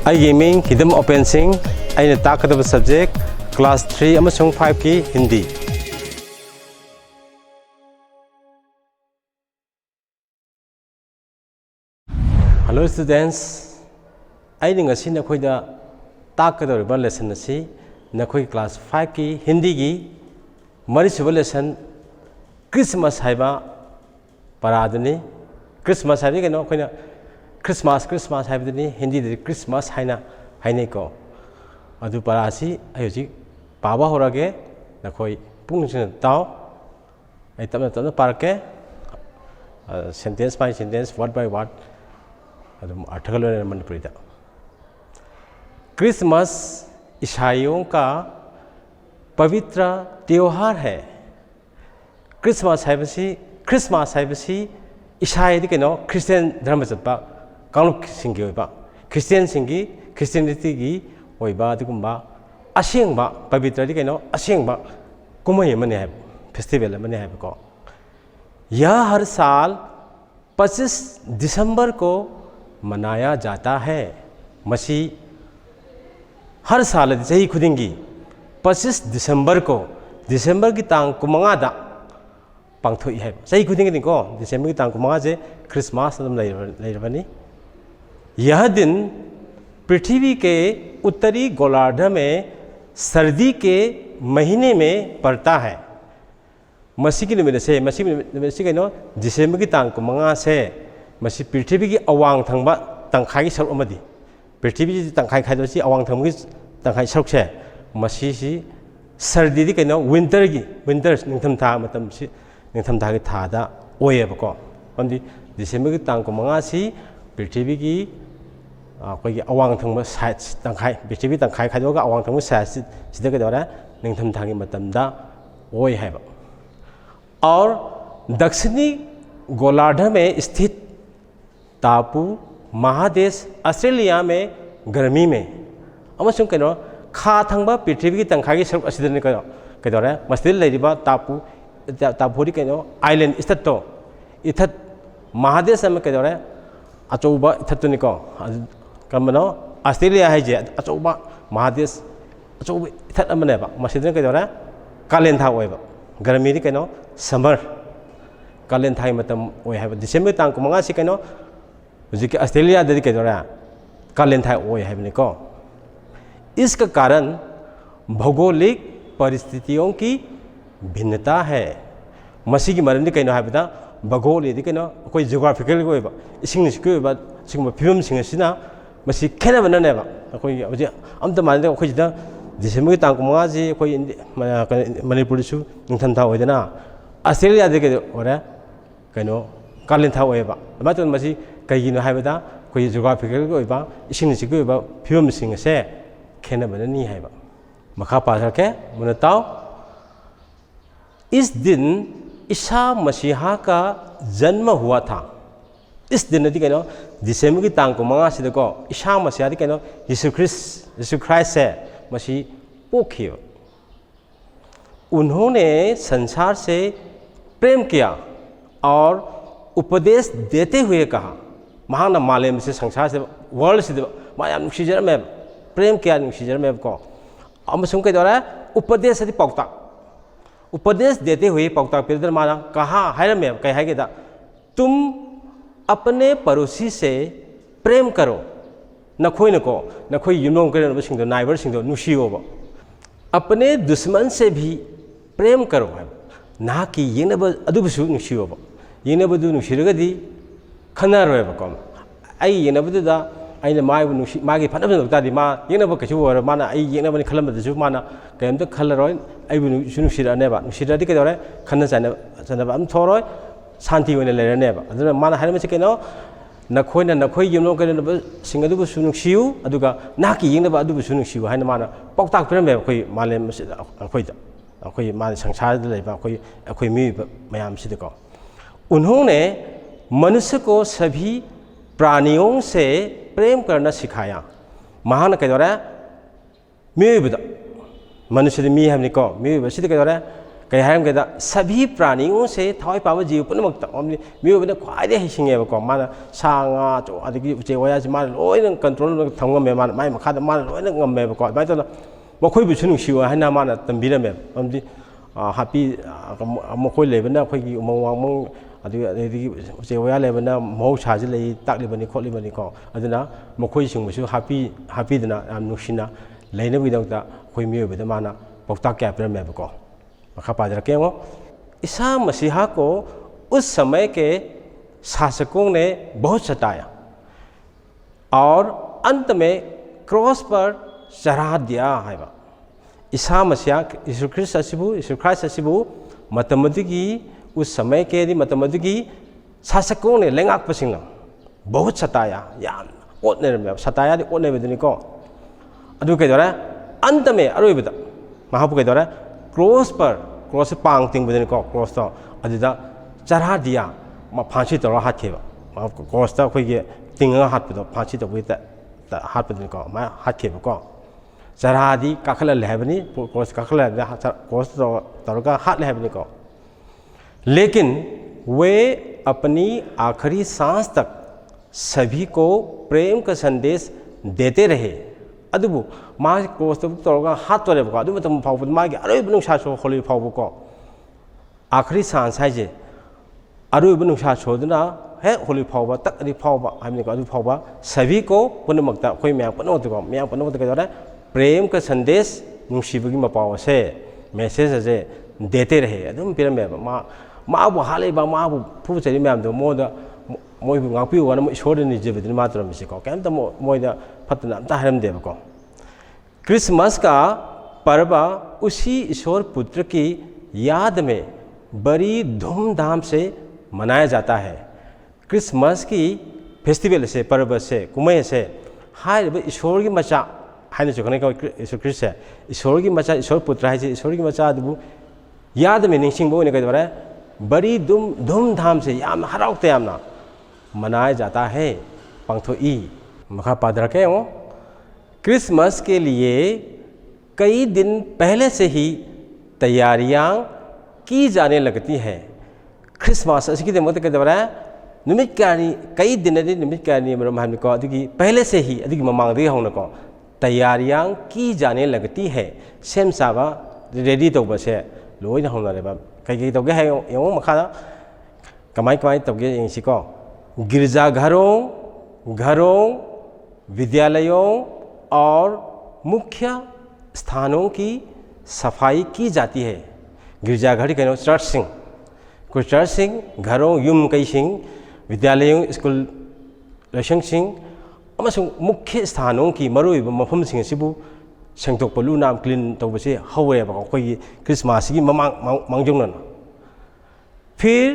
Gaming हिदम open Singh अने ताकदब subject class 3 अमसुंग 5 की Hindi. Hello students, नसी नखोद ताकदब लेसन असी नखोई क्लास 5 की हिंदी की मरीसुब लेसन क्रिसमस है परादनी। क्रिसमस है कहीं अखोना क्रिसमस है हिंदी क्रिसमस है को अदु परासी हजी पाबा होरगे नखोई पुंग ताओ तब तब पारके sentence by sentence word by word अर्थगल मनपुरी। क्रिसमस ईसाइयों का पवित्र त्योहार है। क्रिसमस है ईसाई कहीं क्रिस्टियन धर्म चुप कांगलुप क्रिस्टियन क्रिस्टियनिटी की असेंब पवित्र कहीं असेंब कुमई है फेस्टिवल है को। यह हर साल 25 दिसंबर को मनाया जाता है। मसी हर साल सही खुदिंगी 25 दिसंबर को दिसंबर की तांग कुमंगादा पांगथोई है सही खुदिंगी को दिसंबर की तांग कुमंगा से क्रिसमस लेरबनी। यह दिन पृथ्वी के उत्तरी गोलार्ध में सर्दी के महीने में पड़ता है। मसी की निमित्त से कहीं दिसंबर की तांग कुमंगा से मसी पृथ्वी की अवांग थंबा तंखाई सरुक अमदी पृथ्वी की तंखाई खाई अवांग थंबा की तंखाई सरुक से मसी सर्दी कहीं विंटर निंथमथा निंथमथा की थादा ओएबको अमदी दिसंबर की तांग कुमंगा से पृथ्वी की अखोई अवांग थंबा साइड तंखाई पृथ्वी तंखाई खाइदोगा अवांग थंबा साइड सिदा कदौरा निंथमथा की मतमदा ओए है। और दक्षिणी गोलार्ध में स्थित टापू महादेश ऑस्ट्रेलिया में गर्मी में अमसुंग कहीं खा थंबा पृथ्वी की तंखाई की सरुक असिदने कदौरा मस्जिद लेरिबा टापू कहीं आइलैंड इथतो इथत महादेश में कदौरा अचौबा इथतुनिको कमनो ऑस्ट्रेलिया है जे अचौबा महादेश अचौब इथत अमनेबा मस्जिद कदौरा कालेन था ओएबा गर्मी कहीं समर कालेन था मतम ओए है। दिसंबर तांग कुमंगा से कहीं हजिक ऑस्ट्रेलिया कदौरा कालेन था ओए है को। इसका कारण भौगोलिक परिस्थितियों की भिन्नता है। मसी की मरम कहीं है भूगोल कहीं अखोई जियोग्राफिकल सिंग फिवम मसी खेनबनेब अखोई हजी अमत मानते अखोईद दिसंबर की तांग कुमंगा से अखोई मणिपुर निंथमथा होदना ऑस्ट्रेलिया कहीं कहीं कालेन था होएबा मसी कईगिनो हाइबदा अखोई जियोग्राफिकल फिवम से खेनबननी है। मखा पाके मुनताओ। इस दिन ईसा मसीहा का जन्म हुआ था। इस दिन कहीं दिसंबर की तांग कुमंगा से ईसा मसीहा कहीं यीशु क्राइस्ट है मसी पोखी। उन्होंने संसार से प्रेम किया और उपदेश देते हुए कहा महाना मालेम से संसार से वर्ल्ड से माया नुसीजर में प्रेम किया नुसीजर में को कई दौरा उपदेश पाउता उपदेश देते हुए पाउता पिलदर माना कहा है में कह है तुम अपने पड़ोसी से प्रेम करो नखोइनको नखोई युनों के नाइबर नुसीओब अपने दुश्मन से भी प्रेम करो है ना कि येनब अदुबसु नुसीओब येनबदु नुसीरगदी खनरोयबको येनबदुदा मागी फनब तादी मा येनब कैसु और माना येनबनी खलमदसु माना कयमत खलरोय नुसीरनेबा नुसीरदी कदौरे खन चनब अम थोरोय शांति होने लेरनेबा अदुना माना हाइमसे कनो नखोइना नखोइ युनो कनब सिंगदुबसु नुसीउ अदुगा नाकी येनब अदुबसु नुसीउ हाइना माना पौताक पिरमे अखोई मालेम अखोई माने संसार लेबा अखोई मी मयाम सिदको। उन्होंने मनुष्य को सभी प्राणियों से प्रेम करना सिखाया। महान कदौरा मनुष्य मी हमने को कदौरा कई हाइरमगेदा सभी प्राणियों से थवाई पाव जीव पुनमक मियोबना ख्वाइदे हिसिंगेबको माना सांगा चो अदगी उचे वया से माना लोइन कंट्रोल थंगमे माना माइ मखादा माना लोइन ngमेबको बाय तो मखोइ बुसु नुसिवा हाना माना तंबिरमे हमदि हापी मखोइ लेबना अखोइगी उमंग अदगी उचे वया लेबना मौसाजे लई ताकलिबनी खोलिबनी को अदना मखोइ सिंगबसु हापी दना याम नुसिना लेनबगिदंता अखोइ मियोबदा माना पौता कैपरमेबको मखा पादरके ईसा मसीहा को उस समय के शासकों ने बहुत सताया और अंत में क्रॉस पर चढ़ा दिया है। ईसा मसीहा यीशु ख्रिस्ट असिबु मतमदगी उस समय के मतमदगी शासकों ने लेंगाकपसिंग बहुत सताया याम ओटने सताया ओटने बदनिको अदु कइदोरा अंत में अरोइबदा महापु कइदोरा क्रॉस से पांग तिंग बदने को क्रॉस तो अदिदा चढ़ा दिया फांसी तौर हाथेब क्रॉस तो अखोइगे तिंगा हाथपदो फांसी तो बुइता हाथपदने को मा हाथेब को चढ़ादी काखल लेहबनी क्रॉस काखल क्रॉस तो तौरगा हाथ लेहबनी को लेकिन वे अपनी आखिरी सांस तक सभी को प्रेम का संदेश देते रहे अदुबु मा क्रॉस तौरगा हाथ तोरेबको अदु मतम फावबु मागे अरोइब नुसा सो होलि फावबको आखिरी सांस हाइजे अरोइब नुसा सोदना हे होलि फावबा तक अदि फावबा हाइमनिको अदु फावबा सभी को पुनमक्ता खोइ म्या पुनमक्तको म्या पुनमक्ता कदरा प्रेम का संदेश नुसिबगी मपाव से मैसेज अजे देते रहे अदुम पिरमे माबु हालेबा माबु फुचरि म्यामदो मोदा मोइबु ngapiu wana mo isor ni jebedin matram misiko kamta moida fatna amta haramdebako Christmas का पर्व उसी ईश्वर पुत्र की याद में बड़ी धूमधाम से मनाया जाता है। क्रिसमस की फेस्टिवल से पर्व से कुमय से हाय ईश्वर की मचा हाय चुकने का ईश्वर क्रिस्ट है ईश्वर की मचा ईश्वर पुत्र है ईश्वर की मचा अदबु याद में निंगसिंगबो ने कइदोरा बड़ी धूमधाम से याम हराउते यामना मनाया जाता है पंगथोई मखा पादरके क्रिसमस के लिए कई दिन पहले से ही तैयारियां की जाने लगती हैं। क्रिसमस असकी देमत के दवरा निमित कानी कई दिन दे निमित कानी मरम हमने को अदगी पहले से ही अदगी ममांग दे होने को तैयारियां की जाने लगती है सेम साबा रेडी तो बसे लोइन होना रे बा कई तो गे है यो मखा कमाई तो गे यंसी को गिरजाघरों विद्यालयों और मुख्य स्थानों की सफाई की जाती है। गिरजाघर के चर्चिंग कुछ चर्चिंग घरों युम कई सिंह विद्यालयों स्कूल लक्षिंग मुख्य स्थानों की मरुइब मफम सिंह सिबु सेंगतोक लू नाम क्लीन तौबसे हौरेब अखोई क्रिसमस की मांगजोंन फिर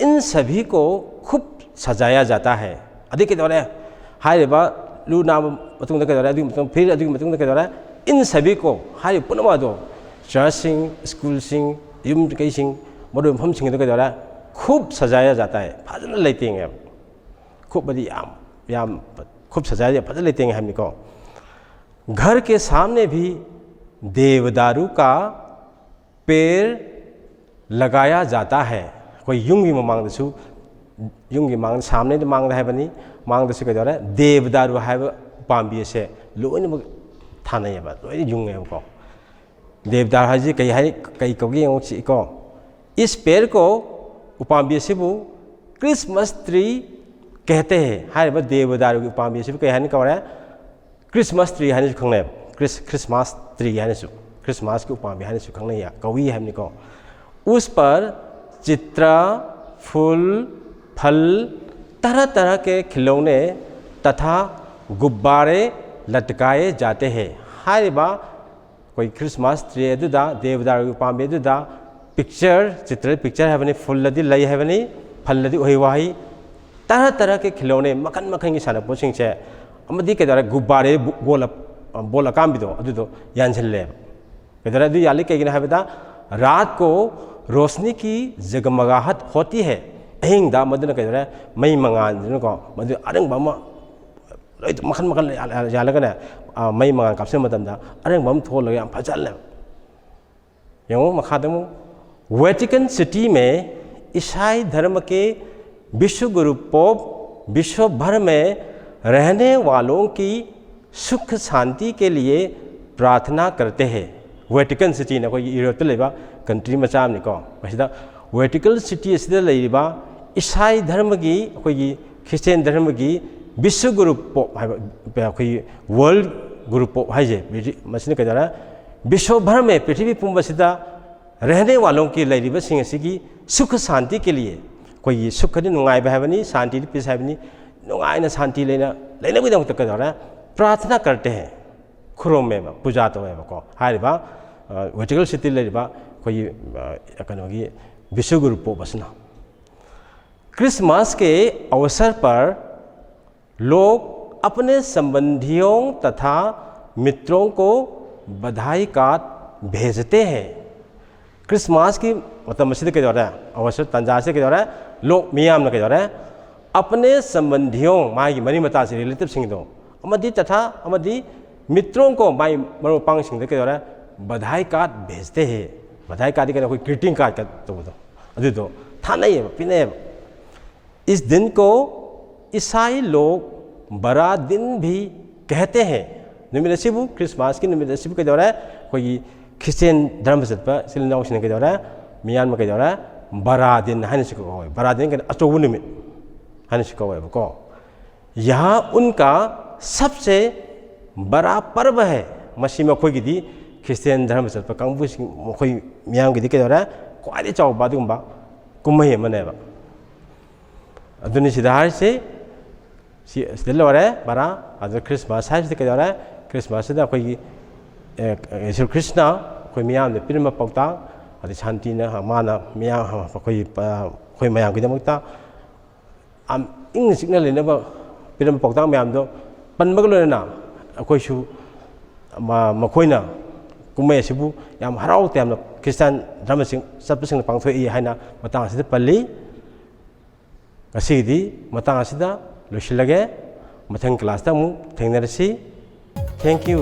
इन सभी को खूब सजाया जाता है अधिक दौरे हाइबा लू नाम मतुंग के दौरे फिर मतुंग के दौरे इन सभी को हाइ पुनवा दो चर्चिंग स्कूल सिंह युम कई सिंह मरुइब मफम सिंह के दौरे खूब सजाया जाता है फजन लेतेंगे खूब बड़ी याम खूब सजाया फजन लेतेंगे हमने को घर के सामने भी देवदारू का पेड़ लगाया जाता है कोई युंगी मांगदसु युंगी मांग सामने मांगद है बनी मांगदसु के दौरे देवदारू है पांबी से लोइन थाने लोइन युंगे को देवदारू है कई कौगी को इस पेड़ को उपांबी से क्रिसमस ट्री कहते हैं देवदारू की उपांबी से कई कौर क्रिसमस ट्री है खंगने क्रिसमस ट्री है क्रिसमस की उपांबी है खंगने कौई है को उस पर चित्र फूल फल तरह तरह के खिलौने तथा गुब्बारे लटकाए जाते हैं। कोई क्रिसमस ट्री देवदारू की उपांबी पिक्चर चित्र पिक्चर है फुल्लदी लई है फल्लदी वही वही तरह तरह के खिलौने मखन मखन की सानपोसिंग से कदर गुब्बारे बोल अकाम्बिदो यानसले कदर याली कई रात को रोशनी की जगमगाहट होती है अहिंग मदन कदर मई मंगान को अरंग मखन मखन यालगने मई मंगान कापसे अरंग थोल फजल यो मखादमु वेटिकन सिटी में ईसाई धर्म के विश्व गुरु पोप विश्व भर में रहने वालों की सुख शांति के लिए प्रार्थना करते हैं। वेटिकन सिटी ने कोई यूरोप लेबा कंट्री मचा में को मसिदा वेटिकन सिटी असिदा लेबा ईसाई धर्म की कोई क्रिश्चियन धर्म की विश्व गुरु पोप है कोई वर्ल्ड गुरु पोप है जे मसिने कदरा विश्व भर में पृथ्वी पुंबसिदा रहने वालों की लेरिबा सिंह की सुख शांति के लिए कोई सुख नि नुंगाई बहबनी शांति पीस है नुंगाई शांति लेना लेना कदरा प्रार्थना करते हैं खुरों में पूजा तो है को हारिबा वेटिकल सिटी लेरिबा कोई कनोगी विश्व गुरु पोप असना क्रिसमस के अवसर पर लोग अपने संबंधियों तथा मित्रों को बधाई कार्ड भेजते हैं। क्रिसमस की मतलब मस्जिद के द्वारा अवसर तंजा से के द्वारा लोग मियाम के द्वारा अपने संबंधियों माई मरी मता से रिलेटिव सिंह दो अमदी तथा अमदी मित्रों को माई मरोपांग सिंह के द्वारा बधाई कार्ड भेजते हैं। बधाई कार्ड के कोई ग्रीटिंग कार्ड का तो था नहीं है पिने। इस दिन को ईसाई लोग बड़ा दिन भी कहते हैं। निमिरसिबु क्रिसमस की निमिरसिबु के द्वारा कोई क्रिश्चियन धर्म से सिलनाउसिन के द्वारा मियान के द्वारा बड़ा दिन है बड़ा दिन के अचौब निमित है को यह उनका सबसे बड़ा पर्व है। मसी मखोगी क्रिश्चियन धर्म से कांगबु मखोई मियाम की के द्वारा क्वाई चाव अदुगुंबा कुम्मई अमनेबा अदुनि सिदा से लोरे बरा अदु क्रिसमस है के द्वारा क्रिसमस अखोई ईश्वर कृष्ण अखोई मियाम ने पिरम पौता अदि शांति ने माना मियाम अखोई मयाम की दमकता इंग सिग्नल लेनबा पिरम पौता मयाम दो पनबग लोना अखोईसु मखोइना कुम्मई सिबु याम हराउते याम क्रिश्चियन धर्म सिंह सत्पसिंग पांगथोई हाइना मतांग असिदा पल्ली असीदी मतांग असिदा लोसिलगे मथंग क्लास ता मु थेंगनरसी। Thank you.